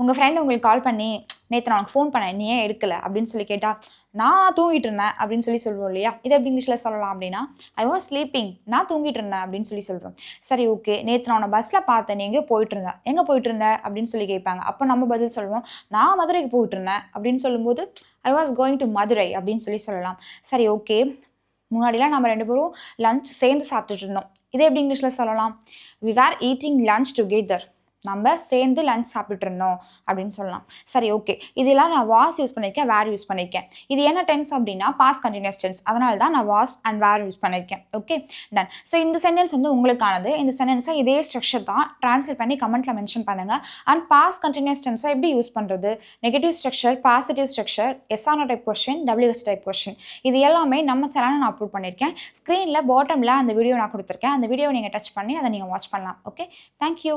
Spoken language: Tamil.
உங்கள் ஃப்ரெண்ட் உங்களுக்கு கால் பண்ணி நேற்று நான் உனக்கு ஃபோன் பண்ணேன் நீ ஏன் எடுக்கலை அப்படின்னு சொல்லி கேட்டால் நான் தூங்கிட்டு இருந்தேன் அப்படின்னு சொல்லி சொல்லுவோம் இல்லையா? இதை எப்படி இங்கிலீஷில் சொல்லலாம் அப்படின்னா ஐ வாஸ் ஸ்லீப்பிங், நான் தூங்கிட்டு இருந்தேன் அப்படின்னு சொல்லி சொல்கிறோம். சரி ஓகே, நேற்று நான் உன்னை பஸ்ஸில் பார்த்தேன், நீ எங்கேயோ போயிட்டு இருந்தேன், எங்கே போயிட்டு இருந்தேன் அப்படின்னு சொல்லி கேட்பாங்க. அப்போ நம்ம பதில் சொல்லுவோம் நான் மதுரைக்கு போயிட்டு இருந்தேன் அப்படின்னு சொல்லும்போது I was going to Madurai அப்படின்னு சொல்லி சொல்லலாம். சரி ஓகே, முன்னாடிலாம் நம்ம 2 பேரும் லஞ்ச் சேர்ந்து சாப்பிட்டுட்டு இருந்தோம். இதை எப்படி இங்கிலீஷில் சொல்லலாம்? We were eating lunch together, நம்ம சேர்ந்து லஞ்ச் சாப்பிட்டு இருந்தோம் அப்படின்னு சொல்லலாம். சரி ஓகே, இதெல்லாம் நான் வாஸ் யூஸ் பண்ணியிருக்கேன், வேர் யூஸ் பண்ணியிருக்கேன். இது என்ன டென்ஸ் அப்படின்னா பாஸ்ட் கண்டினியூஸ் டென்ஸ், அதனால தான் நான் வாஸ் அண்ட் வேர் யூஸ் பண்ணியிருக்கேன். Okay done. ஸோ இந்த சென்டென்ஸ் வந்து உங்களுக்கானது. இந்த சென்டென்ஸை இதே ஸ்ட்ரக்சர் தான், ட்ரான்ஸ்லேட் பண்ணி கமெண்ட்டில் மென்ஷன் பண்ணுங்கள். அண்ட் பாஸ்ட் கண்டினியூஸ் டென்ஸை எப்படி யூஸ் பண்ணுறது, negative structure, positive structure, yes or no type question, WS type question, இது எல்லாமே நம்ம சேனலில் நான் அப்லோட் பண்ணியிருக்கேன். ஸ்க்ரீனில் பாட்டமில் அந்த வீடியோ நான் கொடுத்துருக்கேன். அந்த வீடியோ நீங்கள் டச் பண்ணி அதை நீங்கள் வாட்ச் பண்ணலாம். Okay, thank you.